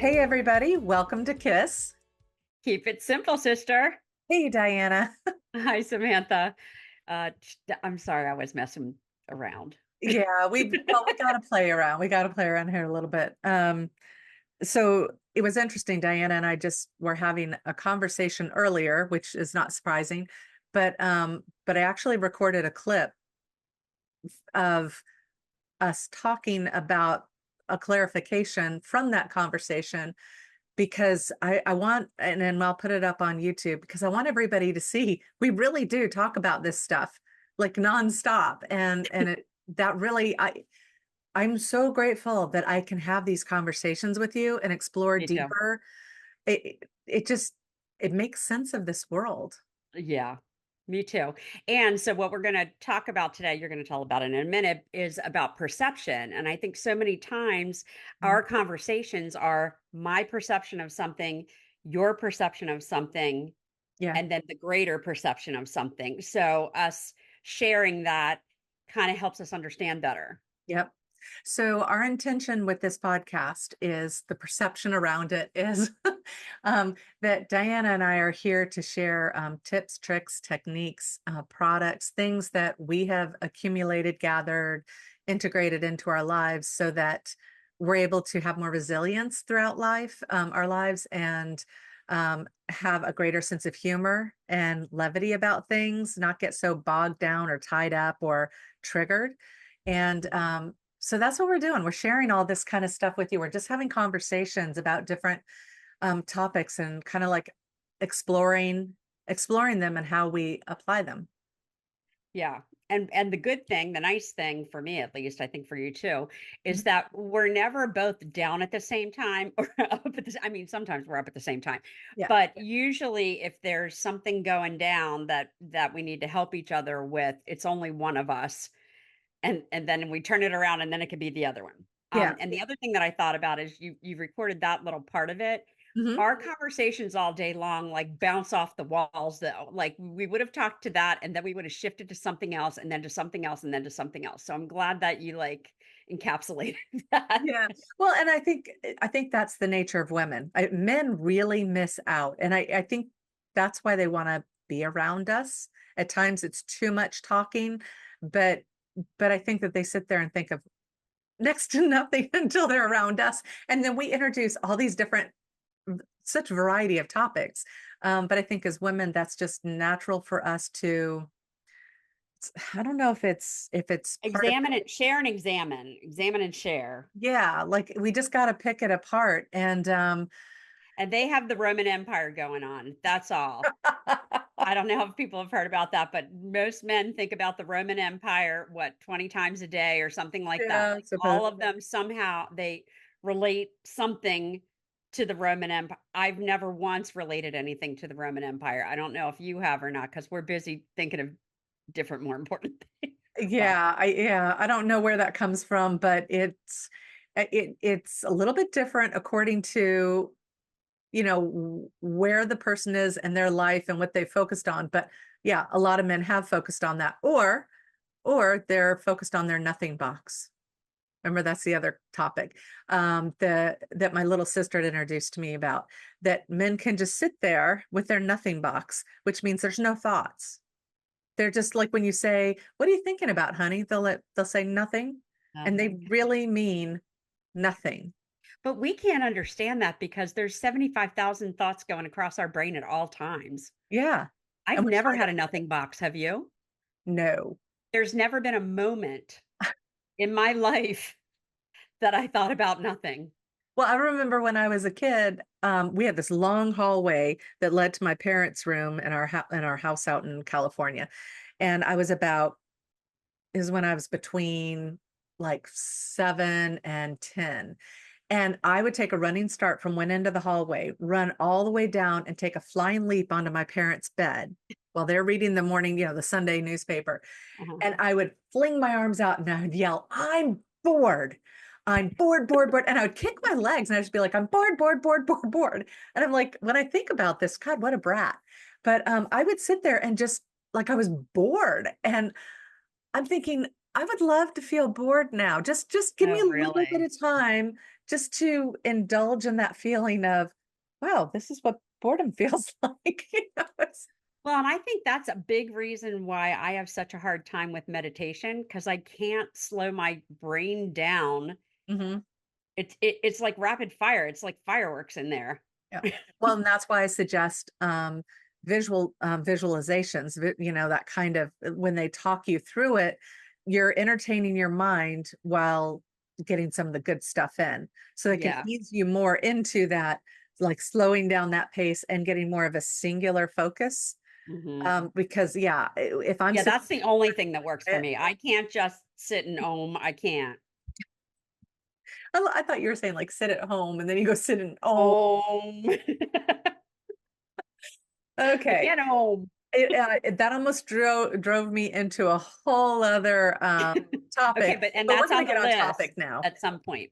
Hey, everybody. Welcome to KISS. Keep it simple, sister. Hey, Diana. Hi, Samantha. I'm sorry I was messing around. Yeah, we got to play around. We got to play around here a little bit. So it was interesting. Diana and I just were having a conversation earlier, which is not surprising, but I actually recorded a clip of us talking about a clarification from that conversation because I want, and then I'll put it up on YouTube because I want everybody to see we really do talk about this stuff like nonstop. And that really, I'm so grateful that I can have these conversations with you and explore Me too. deeper. It just, it makes sense of this world. Yeah, me too. And so, what we're going to talk about today, you're going to tell about it in a minute, is about perception. And I think so many times Mhm. our conversations are my perception of something, your perception of something, Yeah. and then the greater perception of something. So, us sharing that kind of helps us understand better. Yep. So our intention with this podcast is the perception around it is that Diana and I are here to share tips, tricks, techniques, products, things that we have accumulated, gathered, integrated into our lives so that we're able to have more resilience throughout our lives, and have a greater sense of humor and levity about things, not get so bogged down or tied up or triggered. And so that's what we're doing. We're sharing all this kind of stuff with you. We're just having conversations about different topics and kind of like exploring them and how we apply them. Yeah. And the good thing, the nice thing for me at least, I think for you too, is Mhm. that we're never both down at the same time or up at I mean, sometimes we're up at the same time. Yeah. But usually if there's something going down that we need to help each other with, it's only one of us. And then we turn it around and then it could be the other one. Yeah. And the other thing that I thought about is you recorded that little part of it. Hmm. Our conversations all day long like bounce off the walls though. Like we would have talked to that and then we would have shifted to something else and then to something else and then to something else. So I'm glad that you like encapsulated that. Yeah. Well, and I think that's the nature of women. Men really miss out, and I think that's why they want to be around us. At times, it's too much talking, but I think that they sit there and think of next to nothing until they're around us, and then we introduce all these different such variety of topics. But I think as women, that's just natural for us to. I don't know if it's part of, Examine it, share and examine, examine and share. yeah, like we just got to pick it apart. And And they have the Roman Empire going on. That's all. I don't know if people have heard about that, but most men think about the Roman Empire, what, 20 times a day or something like that. yeah, Like suppose. all of them somehow they relate something to the Roman Empire. I've never once related anything to the Roman Empire. I don't know if you have or not, because we're busy thinking of different, more important things. Well, Yeah, I don't know where that comes from, but it's a little bit different according to, where the person is in their life and what they focused on. But yeah, a lot of men have focused on that, or they're focused on their nothing box. Remember, that's the other topic that my little sister had introduced to me about, that men can just sit there with their nothing box, which means there's no thoughts. They're just like when you say, "What are you thinking about, honey?" They'll say nothing, and they nothing. really mean nothing. But we can't understand that because there's 75,000 thoughts going across our brain at all times. Yeah, I've and we're never trying to had a nothing box. Have you? know. There's never been a moment in my life that I thought about nothing. Well, I remember when I was a kid, we had this long hallway that led to my parents' room in our house out in California, and is when I was between like 7 and 10. And I would take a running start from one end of the hallway, run all the way down, and take a flying leap onto my parents' bed while they're reading the morning, the Sunday newspaper. Uh-huh. And I would fling my arms out and I would yell, "I'm bored. I'm bored, bored, bored." And I would kick my legs and I'd just be like, "I'm bored, bored, bored, bored, bored." And I'm like, when I think about this, God, what a brat. But I would sit there and just like I was bored. And I'm thinking, I would love to feel bored now. Just give me Oh, a little bit really? of time just to indulge in that feeling of, wow, this is what boredom feels like. Well, and I think that's a big reason why I have such a hard time with meditation because I can't slow my brain down. Mhm. It's like rapid fire. It's like fireworks in there. Yeah. Well, and that's why I suggest visualizations, that kind of when they talk you through it, you're entertaining your mind while getting some of the good stuff in. So it can Yeah. ease you more into that, like slowing down that pace and getting more of a singular focus. Mhm. Because yeah, if I'm Yeah, sitting, that's the only thing that works for eh, me. I can't just sit and I can't. I thought you were saying like sit at home and then you go sit in, oh, Om. I okay. can't om. That almost drove me into a whole other, Okay, topic, and but we're that's gonna on the get on list topic now. at some point.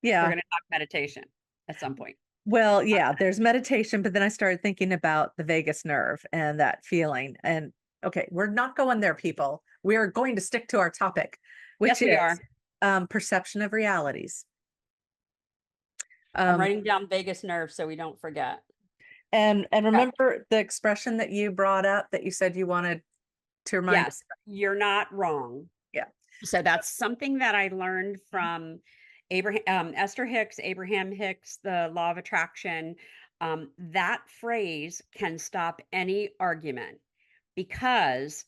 We're Yeah. gonna talk meditation at some point. Well, yeah, there's meditation, but then I started thinking about the vagus nerve and that feeling, and okay, we're not going there, people. We are going to stick to our topic, which Yes, we are. is, perception of realities. I'm Um, writing down vagus nerve so we don't forget. and Okay. remember the expression that you brought up that you said you wanted to remind us? Yes, you're not wrong. Yeah. So that's something that I learned from Esther Hicks, Abraham Hicks, the law of attraction. That phrase can stop any argument because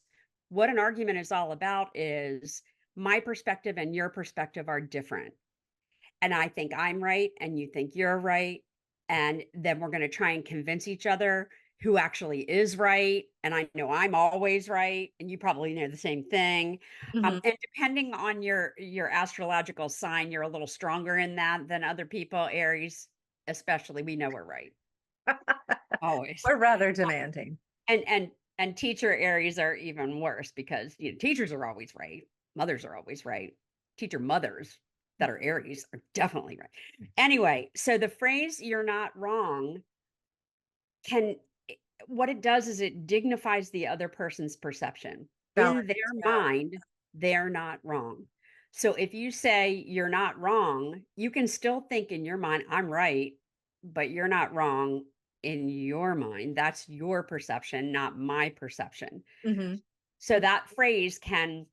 what an argument is all about is my perspective and your perspective are different. And I think I'm right and you think you're right. And then we're going to try and convince each other who actually is right. And I know I'm always right. And you probably know the same thing. Mhm. And depending on your astrological sign, you're a little stronger in that than other people. Aries, especially, we know we're right. Always. We're rather demanding. And teacher Aries are even worse because teachers are always right. Mothers are always right. Teacher mothers that are Aries are definitely right. Anyway, so the phrase "you're not wrong" can what it does is it dignifies the other person's perception. In their Validates reality. mind, they're not wrong. So if you say you're not wrong, you can still think in your mind, I'm right, but you're not wrong in your mind. That's your perception, not my perception. Mhm. So that phrase can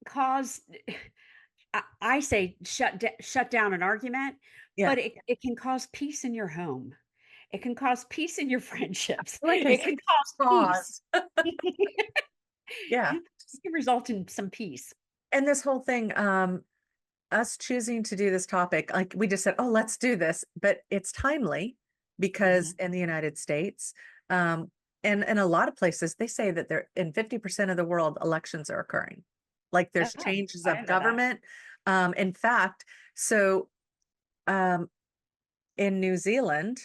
cause I say shut down an argument, Yeah. but it can cause peace in your home. It can cause peace in your friendships. Like I It said, can cause peace. pause. Yeah. It can result in some peace. And this whole thing, us choosing to do this topic, like we just said, oh, let's do this, but it's timely because Mhm. in the United States, and in a lot of places, they say that they're in 50% of the world, elections are occurring. Like Oh, there's changes I of didn't know that. government. In fact, so um, in New Zealand,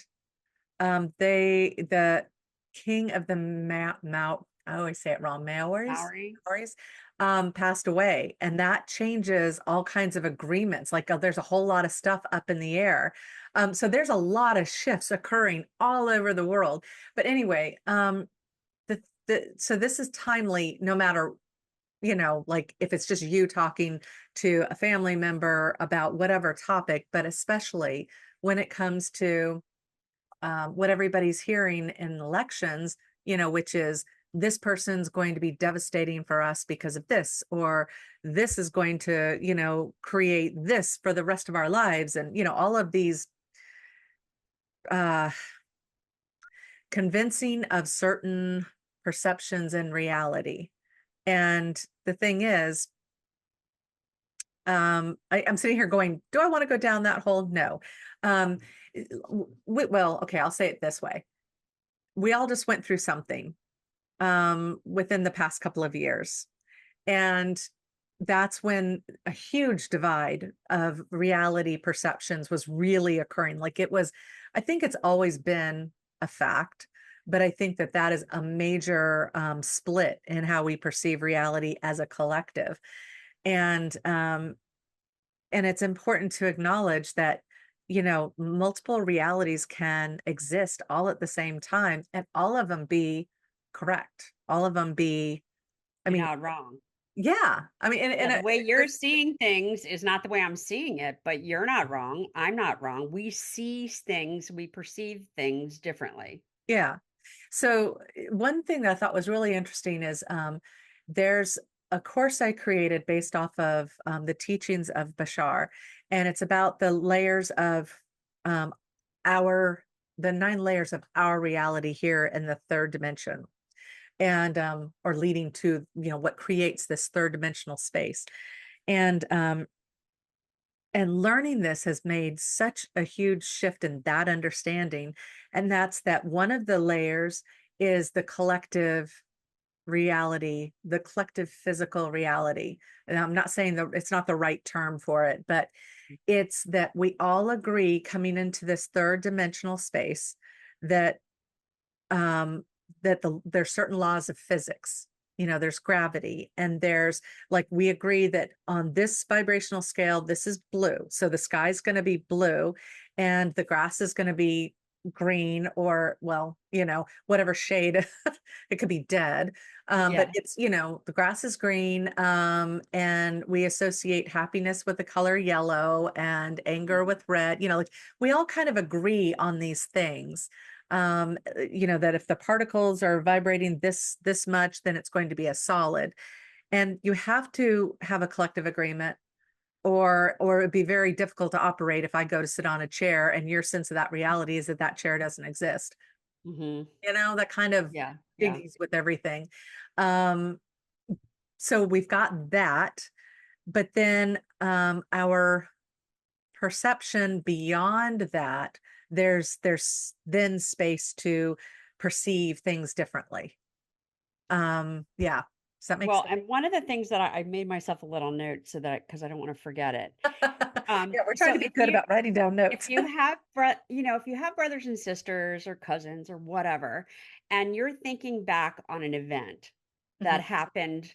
the king of the I always say it wrong, Maori. Maoris, passed away, and that changes all kinds of agreements. Like there's a whole lot of stuff up in the air. So there's a lot of shifts occurring all over the world. But anyway, so this is timely, no matter, like if it's just you talking to a family member about whatever topic, but especially when it comes to what everybody's hearing in elections, which is this person's going to be devastating for us because of this, or this is going to, create this for the rest of our lives. And, all of these uh, convincing of certain perceptions and reality. And the thing is, I'm sitting here going, do I want to go down that hole? No. Um, well, okay, I'll say it this way. We all just went through something within the past couple of years. And that's when a huge divide of reality perceptions was really occurring. Like it was, I think it's always been a fact, but I think that that is a major split in how we perceive reality as a collective. And and it's important to acknowledge that, multiple realities can exist all at the same time and all of them be correct. All of them be, I You're mean, not wrong. Yeah. I mean, Yeah, the way you're there's seeing things is not the way I'm seeing it, but you're not wrong. I'm not wrong. We see things, we perceive things differently. yeah. So one thing that I thought was really interesting is there's a course I created based off of the teachings of Bashar, and it's about the layers of um, our the 9 layers of our reality here in the third dimension, and or leading to what creates this third dimensional space, and learning this has made such a huge shift in that understanding. And that's that one of the layers is the collective reality, the collective physical reality. And I'm not saying that it's not the right term for it, but it's that we all agree coming into this third dimensional space that um there's certain laws of physics. There's gravity, and there's, like, we agree that on this vibrational scale this is blue, so the sky's going to be blue, and the grass is going to be green, or, well, whatever shade. It could be dead, but Yeah. it's, the grass is green, and we associate happiness with the color yellow and anger Mhm. with red. Like, we all kind of agree on these things, that if the particles are vibrating this much, then it's going to be a solid. And you have to have a collective agreement, or it'd be very difficult to operate if I go to sit on a chair and your sense of that reality is that that chair doesn't exist. Mhm. That kind of Yeah. Yeah. jiggies with everything. um so we've got that, but then our perception beyond that, there's then space to perceive things differently. Yeah. Does that make Well, sense? and one of the things that I made myself a little note so that because I don't want to forget it. Yeah, we're trying So to be good about writing down if notes. you have if you have brothers and sisters or cousins or whatever, and you're thinking back on an event that Mhm. happened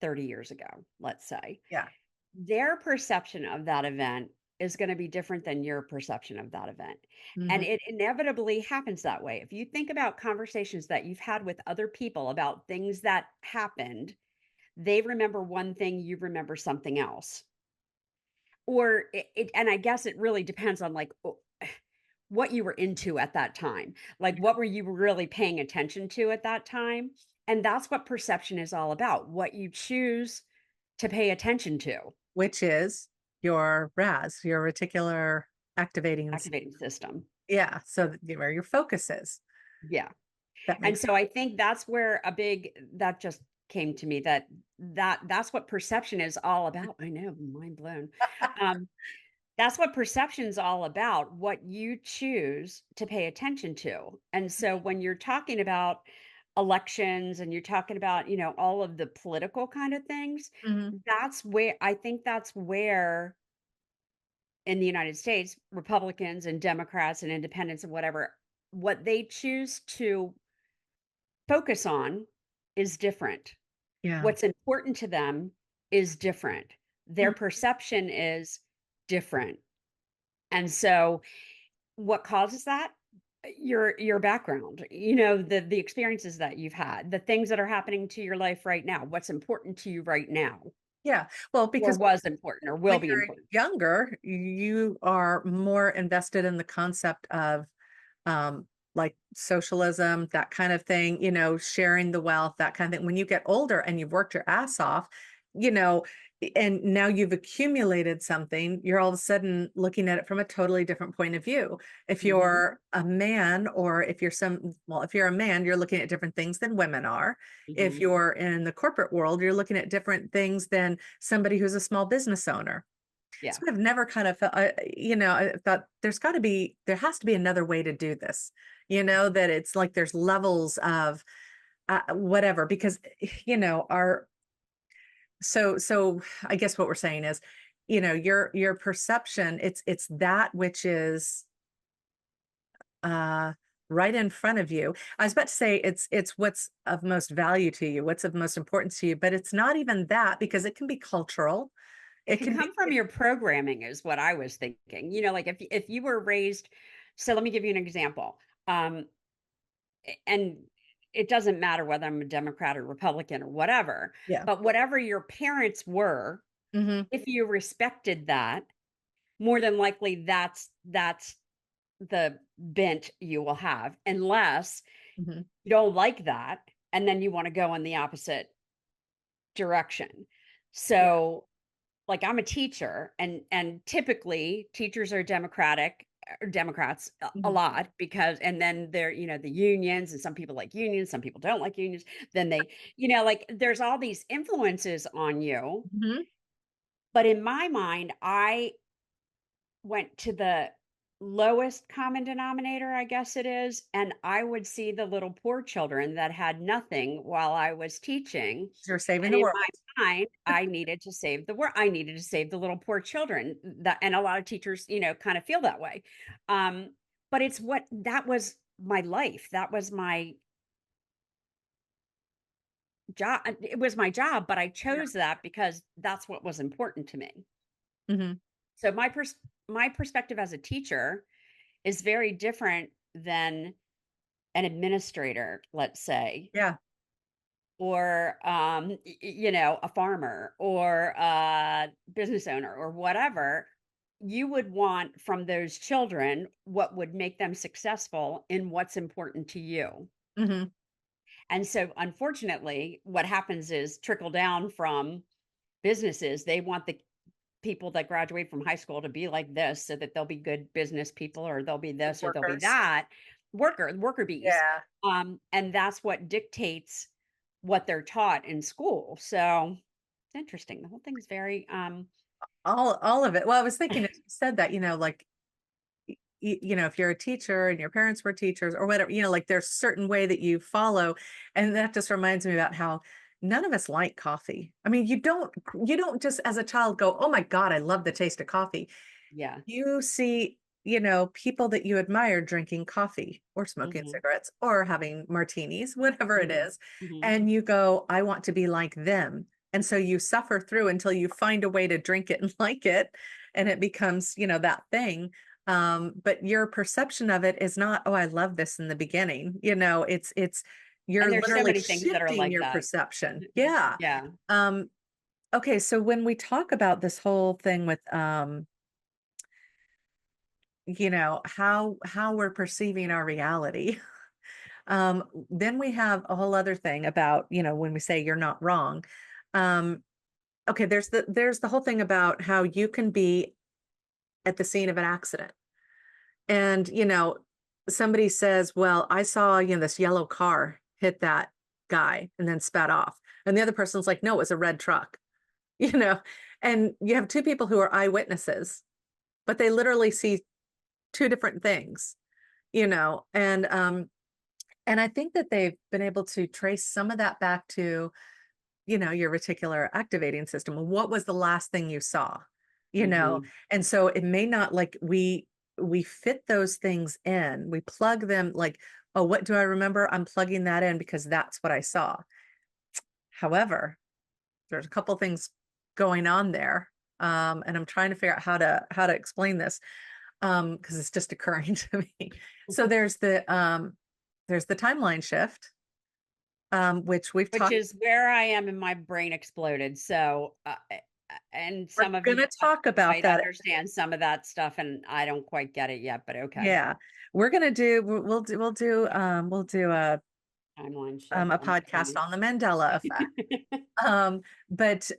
30 years ago, let's say, Yeah. their perception of that event is going to be different than your perception of that event. And Mhm. it inevitably happens that way. If you think about conversations that you've had with other people about things that happened, they remember one thing, you remember something else. Or and I guess it really depends on like what you were into at that time. Like Yeah. what were you really paying attention to at that time? And that's what perception is all about. What you choose to pay attention to. Which is your RAS, your reticular activating Activating system. yeah, so where your focus is. Yeah. That And makes so I think that's where a big that just came to me that's what perception is all about. I know, mind blown. Um, that's what perception's all about, what you choose to pay attention to. And so when you're talking about elections and you're talking about, all of the political kind of things, Mhm. that's where in the United States, Republicans and Democrats and independents and whatever, what they choose to focus on is different. Yeah. What's important to them is different. Their Mhm. perception is different. And so what causes that? Your background, the experiences that you've had, the things that are happening to your life right now, what's important to you right now, Yeah. Well, or because was important or will when be you're important. younger, you are more invested in the concept of like socialism, that kind of thing, sharing the wealth, that kind of thing. When you get older and you've worked your ass off, you know, and now you've accumulated something, you're all of a sudden looking at it from a totally different point of view. If Mhm. you're a man, or if you're a man, you're looking at different things than women are. If Mhm. you're in the corporate world, you're looking at different things than somebody who's a small business owner. So Yeah. I've never kind of felt, I thought there has to be another way to do this, that it's like there's levels of whatever, because, our, so I guess what we're saying is, your perception, it's that which is uh, right in front of you. I was about to say it's what's of most value to you, what's of most importance to you, but it's not even that, because it can be cultural. It It can can be, come from your programming is what I was thinking. Like if you were raised, so let me give you an example. And it doesn't matter whether I'm a Democrat or Republican or whatever, Yeah. but whatever your parents were, Mhm. if you respected that, more than likely that's the bent you will have, unless Mhm. you don't like that and then you want to go in the opposite direction. Yeah. So, like, I'm a teacher, and typically teachers are Democratic or Democrats a Mhm. lot, because and then there, the unions, and some people like unions, some people don't like unions. Then they, like, there's all these influences on you. Mhm. But in my mind, I went to the lowest common denominator, I guess it is, and I would see the little poor children that had nothing while I was teaching, You're saving and the in world. my mind, I needed to save the world. I needed to save the little poor children. That, and a lot of teachers, kind of feel that way. Um, but it's what that was my life. That was my job. It was my job, but I Yeah. chose that because that's what was important to me. Mhm. So my perspective as a teacher is very different than an administrator, let's say, Yeah. or a farmer or a business owner or whatever. You would want from those children what would make them successful in what's important to you. Mhm. And so, unfortunately, what happens is trickle down from businesses. They want the people that graduate from high school to be like this so that they'll be good business people, or they'll be Good this, or they'll be workers. that. Worker bees. Yeah. And that's what dictates what they're taught in school. So it's interesting. The whole thing's very All of it. Well, I was thinking as you said that, like, if you're a teacher and your parents were teachers or whatever, like there's certain way that you follow. And that just reminds me about how none of us like coffee. I mean, you don't just as a child go, "Oh my God, I love the taste of coffee." yeah. You see, people that you admire drinking coffee or smoking Hmm. cigarettes or having martinis, whatever it Hmm. is. Hmm. And you go, I want to be like them. And so you suffer through until you find a way to drink it and like it. And it becomes, that thing. But your perception of it is not, oh, I love this in the beginning. And You're there's so literally many things that are shifting like your that. perception. Yeah. Yeah. Um, okay. So when we talk about this whole thing with, how we're perceiving our reality. Then we have a whole other thing about, when we say you're not wrong. Um, okay, there's the whole thing about how you can be at the scene of an accident. And, somebody says, well, I saw, this yellow car hit that guy and then spat off. And the other person's like, no, it was a red truck, you know, and you have two people who are eyewitnesses, but they literally see two different things, and I think that they've been able to trace some of that back to, your reticular activating system. What was the last thing you saw? You know, Hmm. and so it may not like we fit those things in. We plug them like, oh, what do I remember? I'm plugging that in because that's what I saw. However, there's a couple things going on there. And I'm trying to figure out how to explain this because it's just occurring to me. So there's the timeline shift, which we've Which talked. is where I am, and my brain exploded. So, and We're some of gonna you talk about might that. understand some of that stuff, and I don't quite get it yet, but okay. Yeah, we're gonna do. We'll do Timeline shift. a I'm podcast sorry. on the Mandela effect. But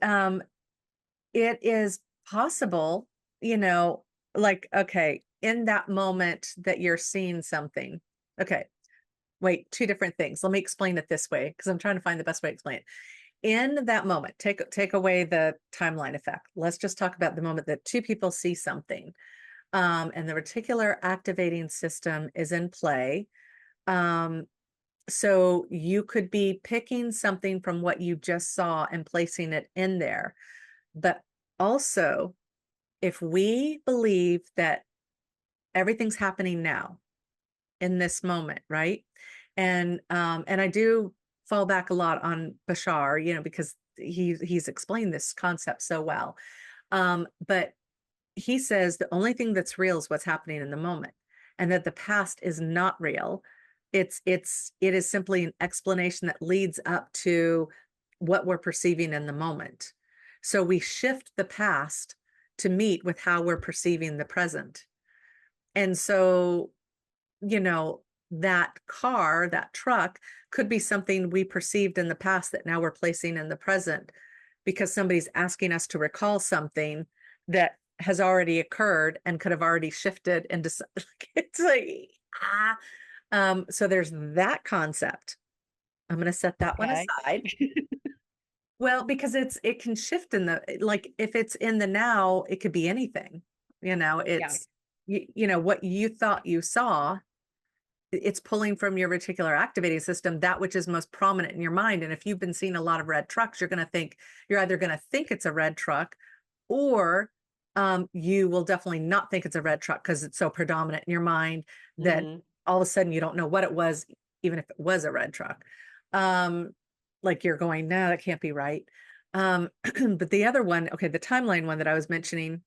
it is possible, you know, like okay, in that moment that you're seeing something. Okay, wait, two different things. Let me explain it this way because I'm trying to find the best way to explain it. In that moment, take away the timeline effect. Let's just talk about the moment that two people see something, and the reticular activating system is in play. Um, so you could be picking something from what you just saw and placing it in there. But also, if we believe that everything's happening now in this moment, right? And I do fall back a lot on Bashar, because he's explained this concept so well. But he says the only thing that's real is what's happening in the moment, and that the past is not real. It is simply an explanation that leads up to what we're perceiving in the moment. So we shift the past to meet with how we're perceiving the present. And so, you know, that car, that truck could be something we perceived in the past that now we're placing in the present because somebody's asking us to recall something that has already occurred and could have already shifted into it's like ah so there's that concept. I'm going to set that one Okay. aside. Well, because it can shift in the like if it's in the now, it could be anything. You know, Yeah. you know what you thought you saw, it's pulling from your reticular activating system that which is most prominent in your mind. And if you've been seeing a lot of red trucks, you're either going to think it's a red truck, or you will definitely not think it's a red truck because it's so predominant in your mind that Mhm. all of a sudden you don't know what it was, even if it was a red truck. Um, like you're going, no, that can't be right. But the other one, okay, the timeline one that I was mentioning,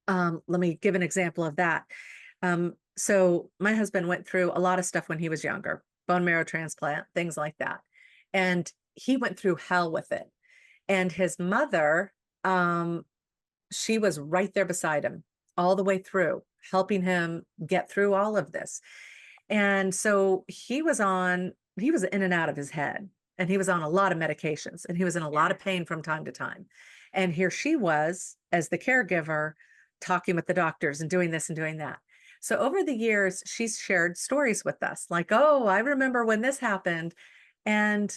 let me give an example of that. So my husband went through a lot of stuff when he was younger, bone marrow transplant, things like that. And he went through hell with it. And his mother, um, she was right there beside him all the way through, helping him get through all of this. And so he was in and out of his head, and he was on a lot of medications, and he was in a lot Yeah. of pain from time to time. And here she was as the caregiver talking with the doctors and doing this and doing that. So over the years, she's shared stories with us like, oh, I remember when this happened. And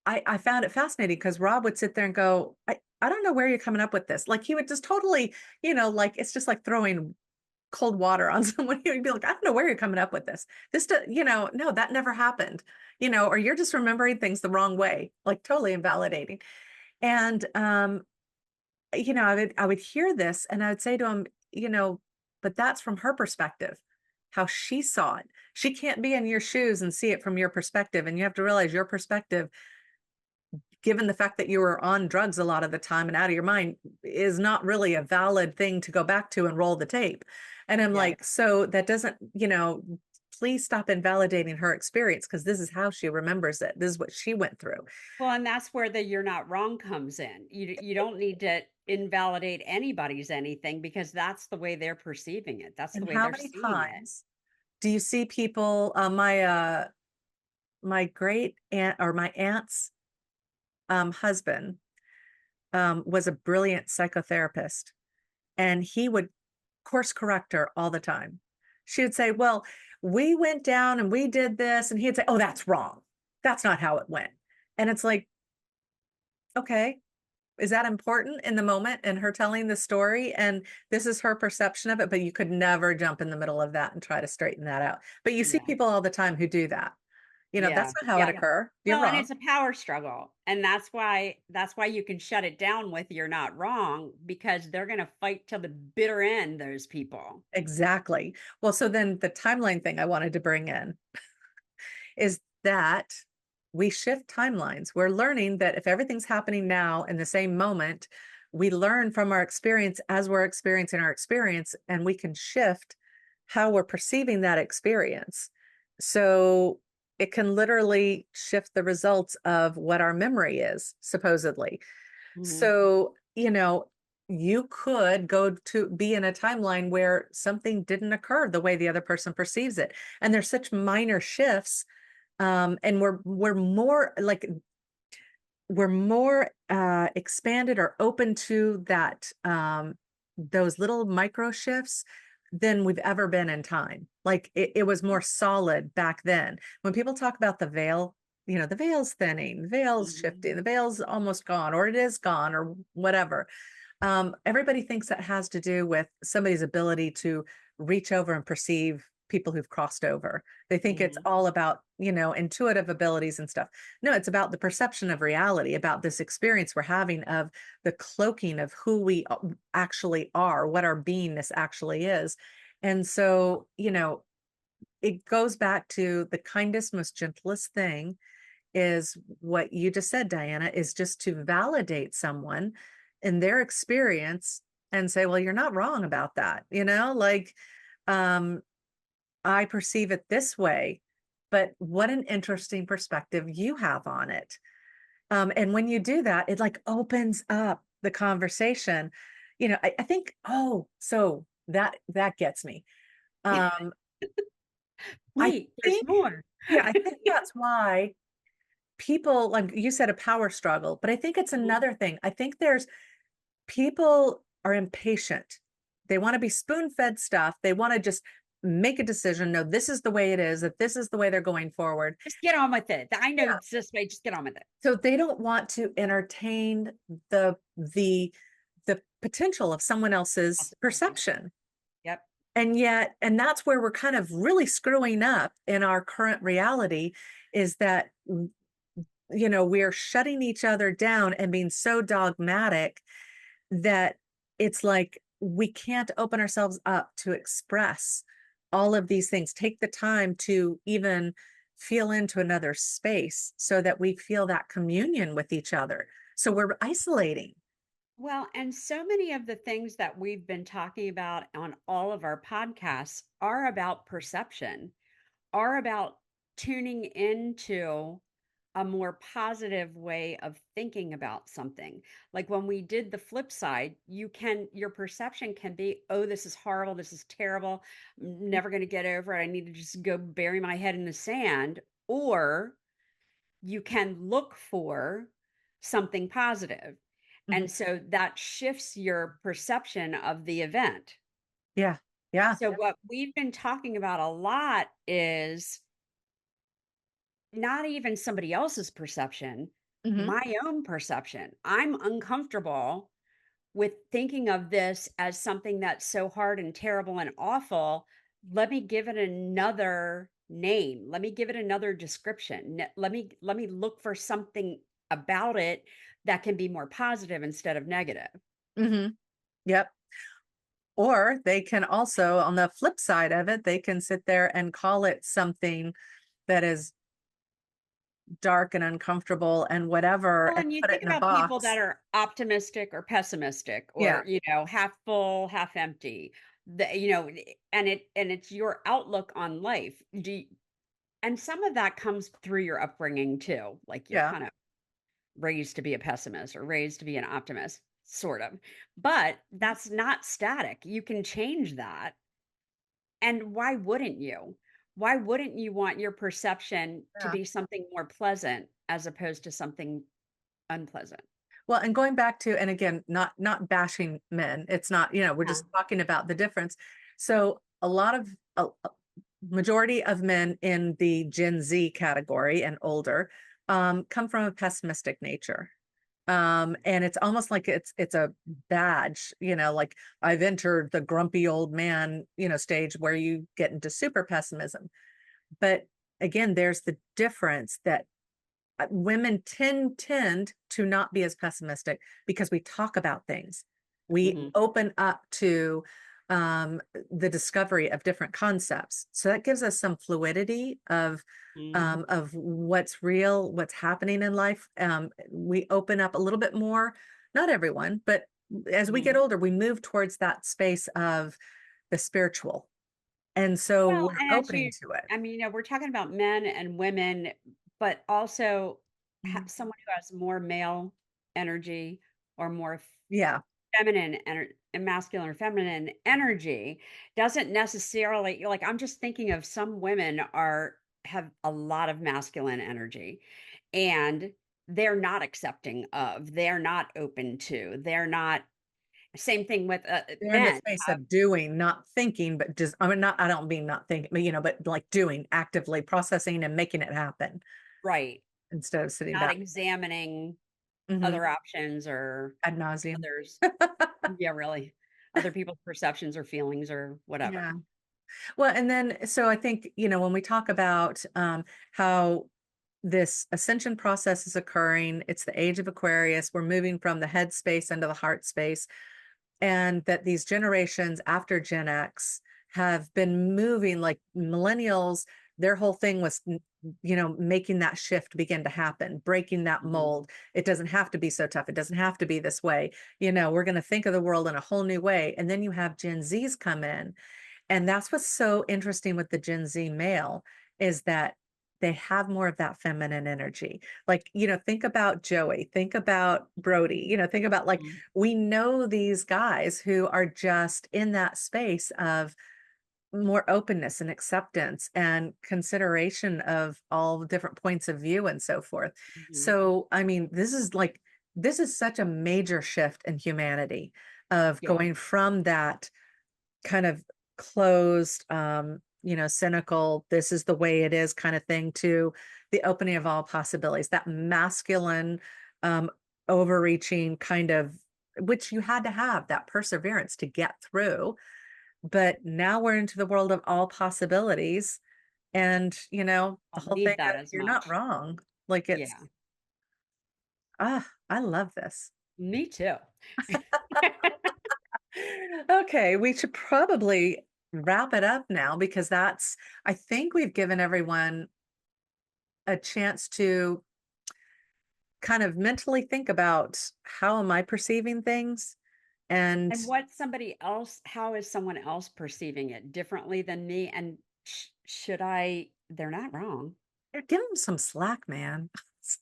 I found it fascinating because Rob would sit there and go, I don't know where you're coming up with this. Like he would just totally, like it's just like throwing cold water on someone. You'd be like, I don't know where you're coming up with this. No, that never happened, or you're just remembering things the wrong way, like totally invalidating. And I would hear this and I would say to him, but that's from her perspective, how she saw it. She can't be in your shoes and see it from your perspective. And you have to realize your perspective, given the fact that you were on drugs a lot of the time and out of your mind, is not really a valid thing to go back to and roll the tape. And I'm Yeah. like, so that doesn't, please stop invalidating her experience because this is how she remembers it. This is what she went through. Well, and that's where the "you're not wrong" comes in. You don't need to invalidate anybody's anything because that's the way they're perceiving it. That's the And way how they're many seeing it. times do you see people, my great aunt or my aunt's husband was a brilliant psychotherapist, and he would course correct her all the time. She would say, well, we went down and we did this. And he'd say, oh, that's wrong. That's not how it went. And it's like, okay, is that important in the moment and her telling the story? And this is her perception of it, but you could never jump in the middle of that and try to straighten that out. But you see Yeah. people all the time who do that. Yeah. That's not how it Yeah. occur. You're Well, and wrong. it's a power struggle. And that's why you can shut it down with "you're not wrong" because they're gonna fight till the bitter end, those people. Exactly. Well, so then the timeline thing I wanted to bring in is that we shift timelines. We're learning that if everything's happening now in the same moment, we learn from our experience as we're experiencing our experience, and we can shift how we're perceiving that experience. So it can literally shift the results of what our memory is, supposedly. Mhm. So, you could go to be in a timeline where something didn't occur the way the other person perceives it. And there's such minor shifts, and we're more expanded or open to that, those little micro shifts than we've ever been in time. Like it was more solid back then. When people talk about the veil, the veil's thinning, the veil's Mhm. shifting, the veil's almost gone, or it is gone, or whatever. Everybody thinks that has to do with somebody's ability to reach over and perceive people who've crossed over. They think it's Mhm. all about, intuitive abilities and stuff. No, it's about the perception of reality, about this experience we're having of the cloaking of who we actually are, what our beingness actually is. And so, it goes back to the kindest, most gentlest thing is what you just said, Diana, is just to validate someone in their experience and say, well, you're not wrong about that. Like, um, I perceive it this way. but what an interesting perspective you have on it. And when you do that, it like opens up the conversation. I think, oh, so that gets me. Um, I Wait, there's think, more. yeah, I think that's why people, like you said, a power struggle, but I think it's Mhm. another thing. I think there's people are impatient. They want to be spoon-fed stuff. They want to just make a decision. No, this is the way it is, that this is the way they're going forward. Just get on with it. I know Yeah. it's this way, just get on with it. So they don't want to entertain the potential of someone else's Possibility. perception. Yep. And that's where we're kind of really screwing up in our current reality is that we're shutting each other down and being so dogmatic that it's like we can't open ourselves up to express all of these things, take the time to even feel into another space so that we feel that communion with each other. So we're isolating. Well, and so many of the things that we've been talking about on all of our podcasts are about perception, are about tuning into a more positive way of thinking about something. Like when we did the flip side, your perception can be, oh, this is horrible, this is terrible, I'm never going to get over it. I need to just go bury my head in the sand. Or you can look for something positive. Mhm. And so that shifts your perception of the event. Yeah. Yeah. So, what we've been talking about a lot is not even somebody else's perception, Hmm. my own perception. I'm uncomfortable with thinking of this as something that's so hard and terrible and awful. Let me give it another name. Let me give it another description. Let me look for something about it that can be more positive instead of negative. Hmm. Yep. Or they can also, on the flip side of it, they can sit there and call it something that is dark and uncomfortable and whatever Well, and and you put it think in a about people that box. are optimistic or pessimistic Yeah. or, half full, half empty. And it's your outlook on life. And some of that comes through your upbringing too. Like you're Yeah. kind of raised to be a pessimist or raised to be an optimist, sort of. But that's not static. You can change that. And why wouldn't you? Why wouldn't you want your perception to Yeah. be something more pleasant as opposed to something unpleasant? Well, and going back to, and again, not bashing men. It's not, we're Yeah. just talking about the difference. So a majority of men in the Gen Z category and older come from a pessimistic nature. And it's almost like it's a badge, like I've entered the grumpy old man, stage where you get into super pessimism. But again, there's the difference that women tend to not be as pessimistic because we talk about things. We Mhm. open up to the discovery of different concepts. So that gives us some fluidity Mhm. of what's real, what's happening in life. We open up a little bit more, not everyone, but as we get Mhm. older, we move towards that space of the spiritual. And so Well, we're and as opening you to it. I mean, we're talking about men and women, but also Mhm. someone who has more male energy or more Yeah. feminine and masculine or feminine energy doesn't necessarily like I'm just thinking of some women are have a lot of masculine energy and they're not accepting of, they're not open to, they're not same thing with They're in the men. space of doing, not thinking, but just I mean, not I don't mean not thinking, but, but like doing, actively processing and making it happen Right. instead of sitting Not back. examining Mhm. other options or Ad nauseum. others yeah, really. Other people's perceptions or feelings or whatever. Yeah. Well, and then so I think, when we talk about how this ascension process is occurring, it's the age of Aquarius. We're moving from the head space into the heart space. And that these generations after Gen X have been moving like millennials, their whole thing was, making that shift begin to happen, breaking that Mhm. mold. It doesn't have to be so tough. It doesn't have to be this way. We're going to think of the world in a whole new way. And then you have Gen Zs come in. And that's what's so interesting with the Gen Z male is that they have more of that feminine energy. Like, think about Joey, think about Brody, think about like, Mhm. we know these guys who are just in that space of more openness and acceptance and consideration of all different points of view and so forth. Mhm. So, I mean, this is such a major shift in humanity of Yeah. going from that kind of closed, cynical, this is the way it is kind of thing to the opening of all possibilities, that masculine, um, overreaching kind of, which you had to have that perseverance to get through. But now we're into the world of all possibilities. And, the Don't whole thing need that of as you're not much. wrong. Like it's, Yeah. I love this. Me too. Okay, we should probably wrap it up now because I think we've given everyone a chance to kind of mentally think about how am I perceiving things and And what somebody else how is someone else perceiving it differently than me? And should I they're not wrong. give them some slack, man.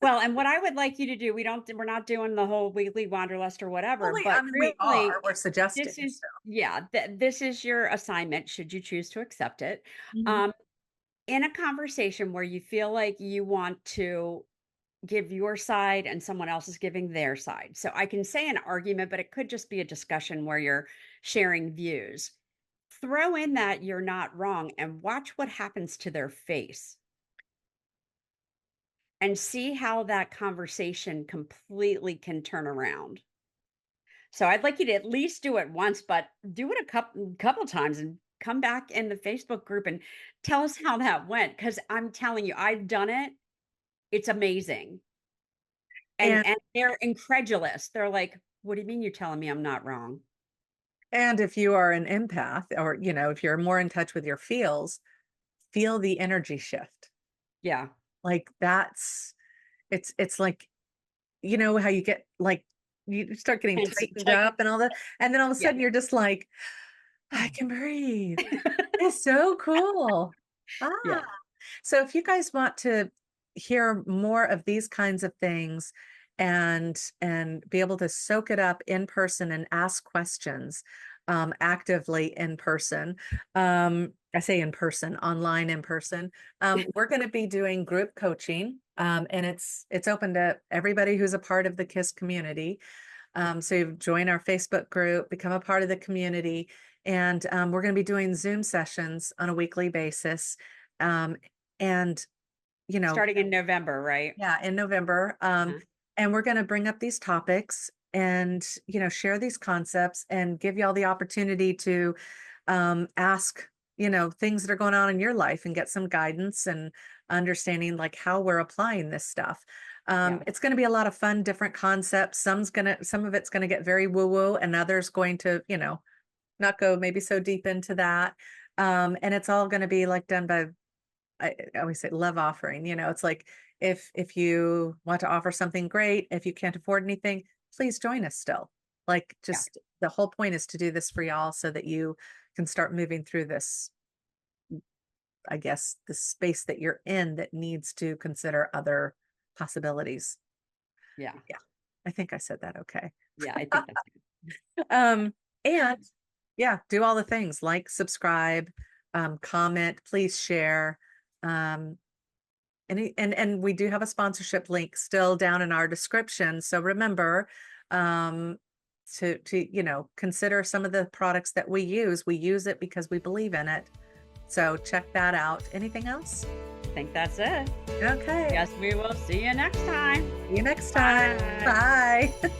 Well, and what I would like you to do, we're not doing the whole weekly wanderlust or whatever, Only, I but mean, we are. really We're suggesting this is so. yeah, this is your assignment should you choose to accept it. Mhm. Um, in a conversation where you feel like you want to give your side and someone else is giving their side. So I can say an argument, but it could just be a discussion where you're sharing views. Throw in that you're not wrong and watch what happens to their face and see how that conversation completely can turn around. So I'd like you to at least do it once, but do it a couple times and come back in the Facebook group and tell us how that went cuz I'm telling you I've done it. It's amazing. And And they're incredulous. They're like, "What do you mean you're telling me I'm not wrong?" and if you are an empath or, if you're more in touch with your feels, feel the energy shift. Yeah. Like it's like, how you get like you start getting It's tightened like up and all that, and then all of a yeah. sudden you're just like, I can breathe. It's so cool. Ah. Yeah, So if you guys want to hear more of these kinds of things and be able to soak it up in person and ask questions actively in person, I say in person, online in person, we're going to be doing group coaching, and it's open to everybody who's a part of the KISS community. So you join our Facebook group, become a part of the community, and we're going to be doing Zoom sessions on a weekly basis. Um, and you know, starting in November, right? yeah, in November, Uh-huh. and we're going to bring up these topics and share these concepts and give y'all the opportunity to ask things that are going on in your life and get some guidance and understanding like how we're applying this stuff. Yeah, It's going to be a lot of fun, different concepts. Some of it's going to get very woo woo, and others going to not go maybe so deep into that. And it's all going to be like done by, I always say love offering. It's like if you want to offer something great, if you can't afford anything, please join us still. Like yeah, just the whole point is to do this for y'all so that you can start moving through this, I guess, the space that you're in that needs to consider other possibilities. yeah, Yeah. I think I said that okay. yeah, I think that's good. Um, and yeah, do all the things like subscribe, comment, please share. Um, and we do have a sponsorship link still down in our description. So remember, um, to consider some of the products that we use. We use it because we believe in it. So check that out. Anything else? I think that's it. Okay. Yes, we will see you next time. See you next time. Bye. Bye.